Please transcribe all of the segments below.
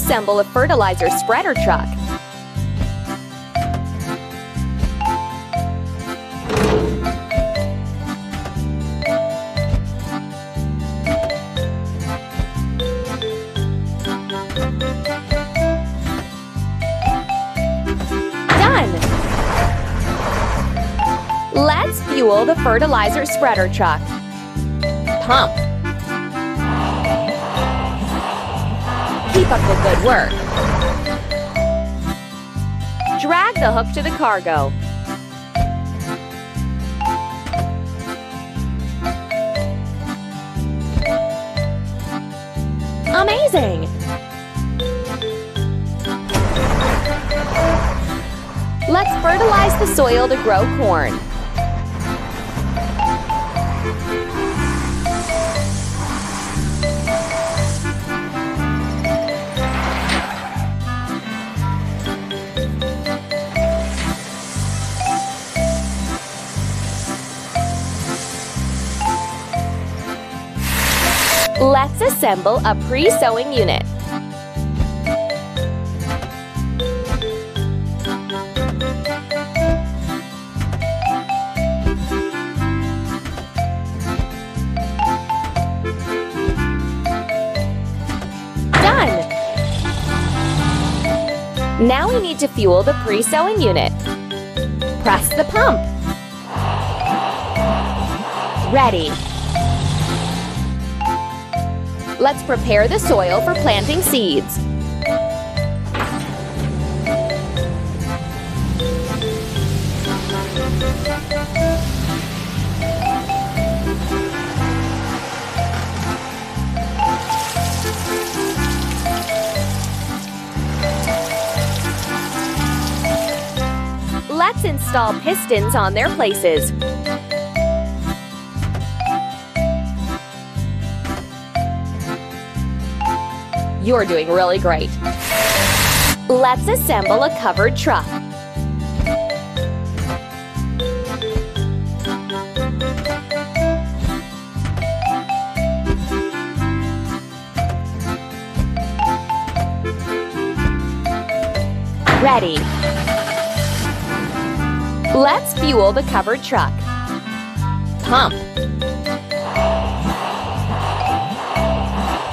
assemble a fertilizer spreader truck. Done! Let's fuel the fertilizer spreader truck. Pump. Keep up the good work. Drag the hook to the cargo. Amazing! Let's fertilize the soil to grow corn. Let's assemble a pre-sowing unit. Done! Now we need to fuel the pre-sowing unit. Press the pump. Ready. Let's prepare the soil for planting seeds. Let's install pistons on their places. You're doing really great. Let's assemble a covered truck. Ready. Let's fuel the covered truck. Pump.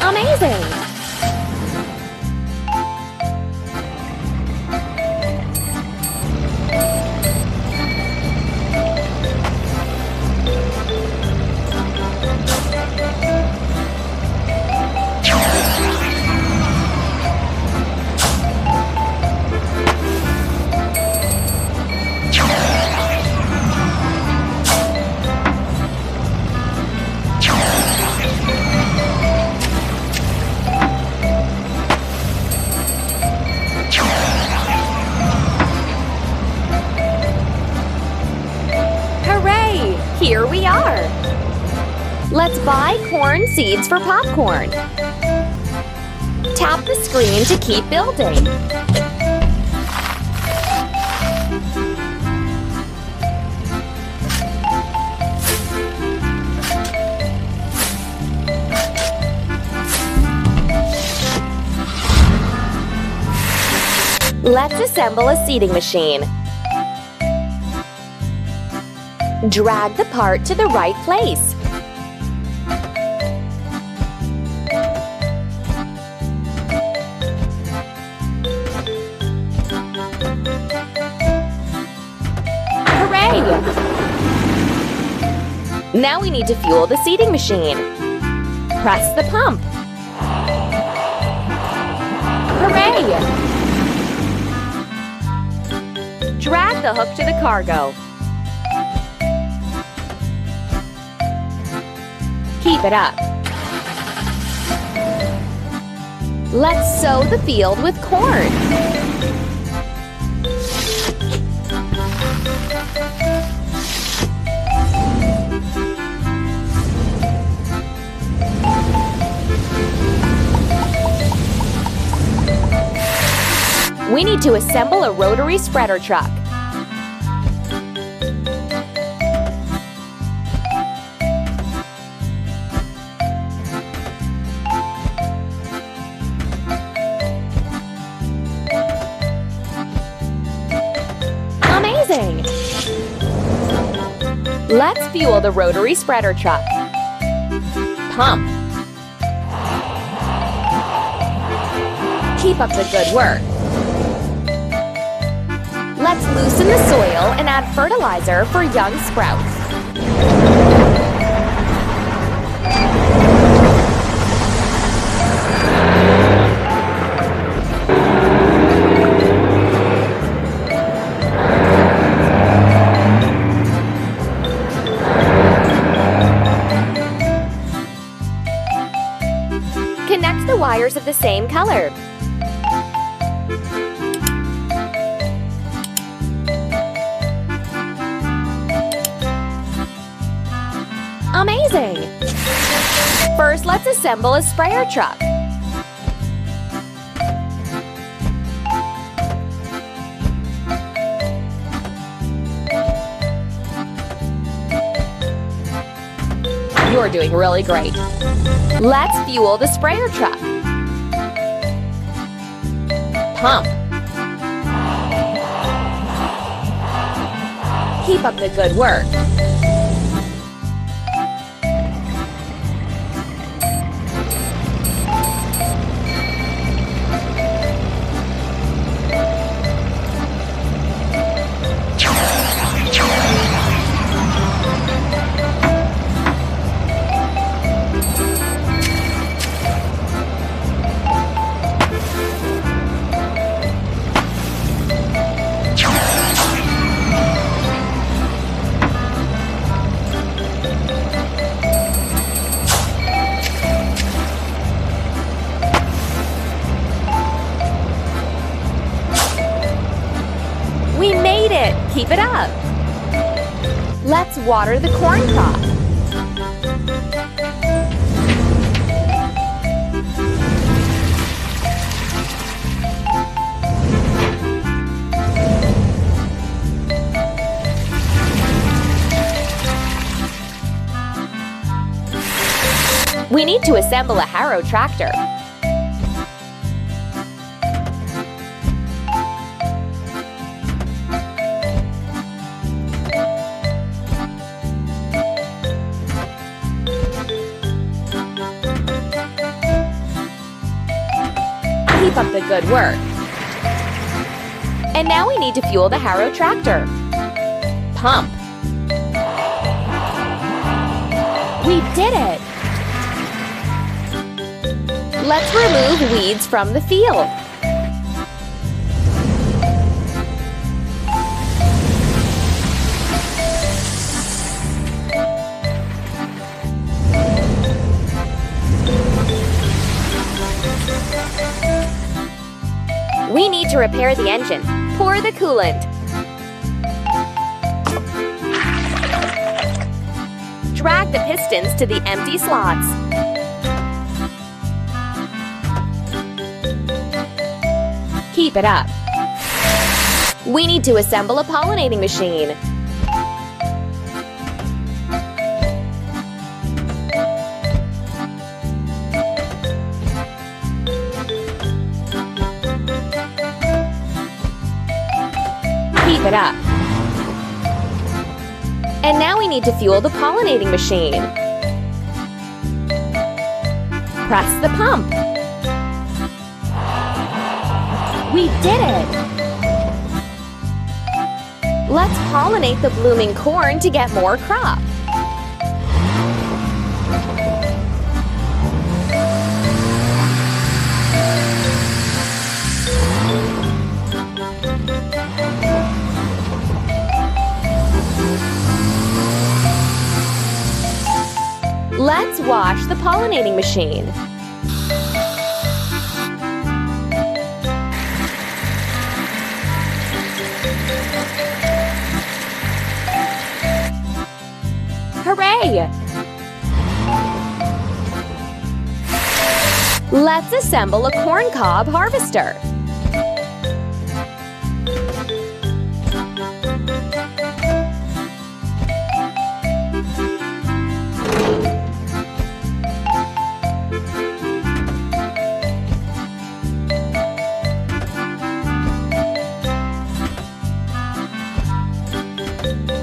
Amazing! Here we are! Let's buy corn seeds for popcorn. Tap the screen to keep building. Let's assemble a seeding machine. Drag the part to the right place. Hooray! Now we need to fuel the seeding machine. Press the pump. Hooray! Drag the hook to the cargo. Keep it up. Let's sow the field with corn. We need to assemble a rotary spreader truck. Let's fuel the rotary spreader truck. Pump. Keep up the good work. Let's loosen the soil and add fertilizer for young sprouts. Connect the wires of the same color. Amazing! First, let's assemble a sprayer truck. You're doing really great. Let's fuel the sprayer truck. Pump. Keep up the good work. We made it! Keep it up! Let's water the corn crop. We need to assemble a harrow tractor. Keep up the good work. And now we need to fuel the harrow tractor. Pump. We did it! Let's remove weeds from the field. We need to repair the engine. Pour the coolant. Drag the pistons to the empty slots. Keep it up. We need to assemble a pollinating machine. Keep it up. And now we need to fuel the pollinating machine. Press the pump. We did it! Let's pollinate the blooming corn to get more crop. Let's wash the pollinating machine. Hooray! Let's assemble a corn cob harvester.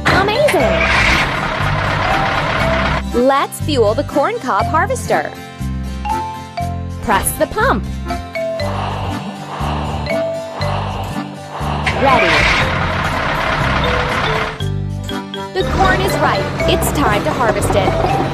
Amazing! Let's fuel the corn cob harvester. Press the pump. Ready. The corn is ripe. It's time to harvest it.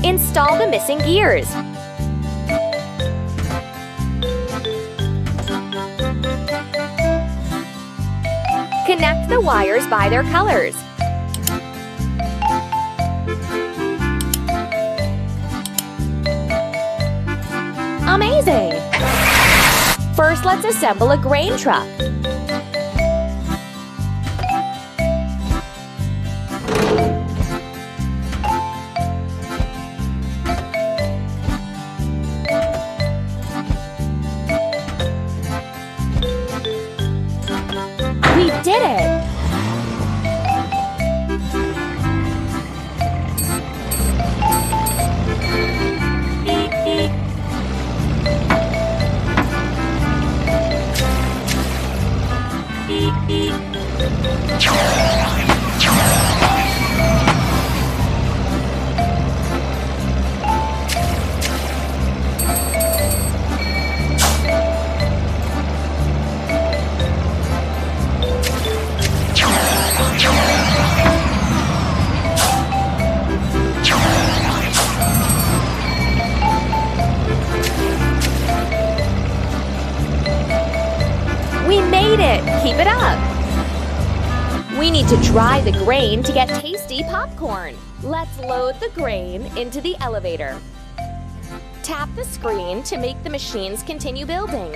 Install the missing gears. Connect the wires by their colors. Amazing! First, let's assemble a grain truck. We did it! We made it! Keep it up! We need to dry the grain to get tasty popcorn. Let's load the grain into the elevator. Tap the screen to make the machines continue building.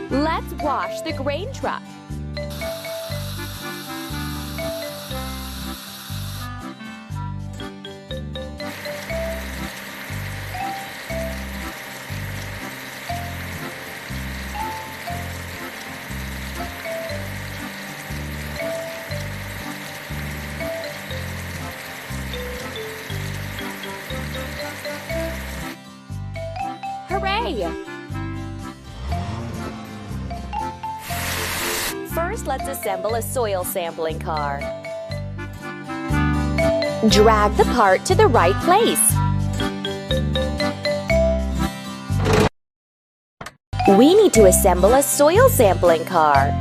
Let's wash the grain truck. Hooray! First, let's assemble a soil sampling car. Drag the part to the right place. We need to assemble a soil sampling car.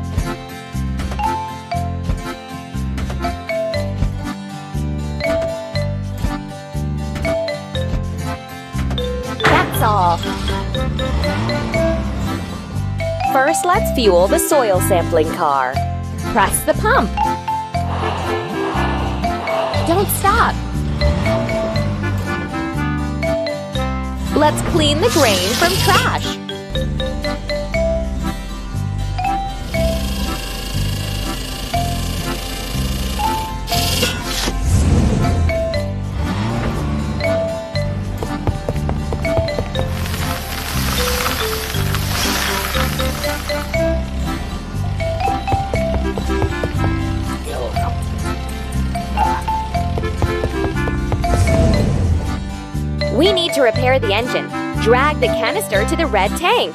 That's all. First, let's fuel the soil sampling car. Press the pump. Don't stop. Let's clean the grain from trash. We need to repair the engine. Drag the canister to the red tank.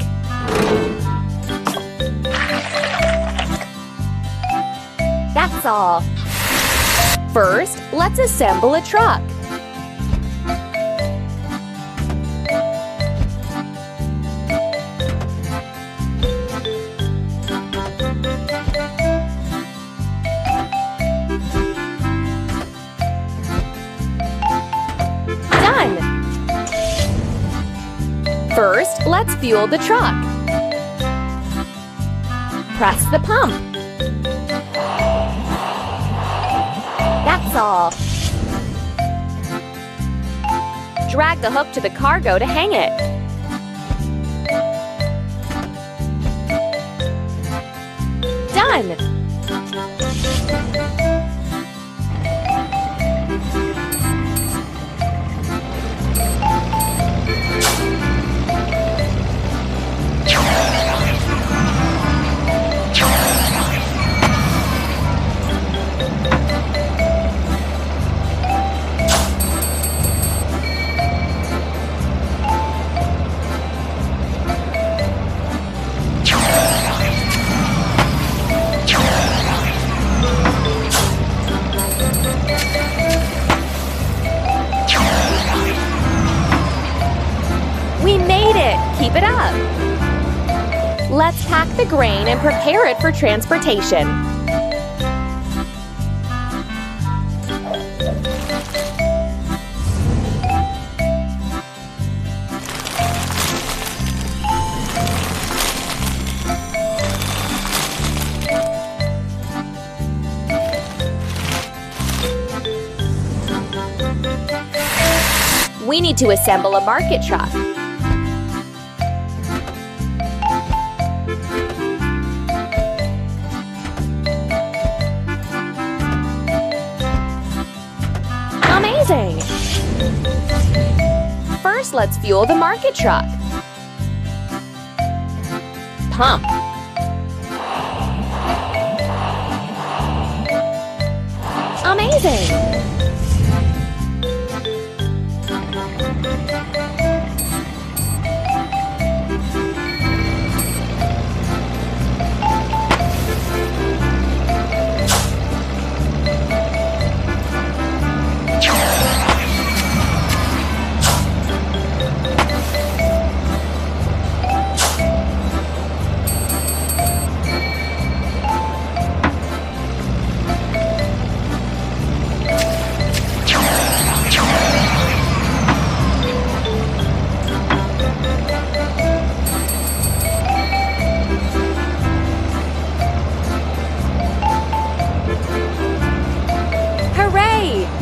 That's all. First, let's assemble a truck. First, let's fuel the truck. Press the pump. That's all. Drag the hook to the cargo to hang it. done! We made it! Keep it up! Let's pack the grain and prepare it for transportation. We need to assemble a market truck. Amazing! First, let's fuel the market truck. Pump. Amazing!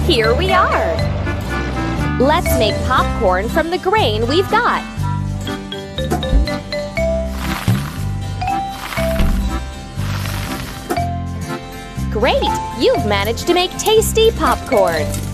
Here we are! Let's make popcorn from the grain we've got. Great! You've managed to make tasty popcorn!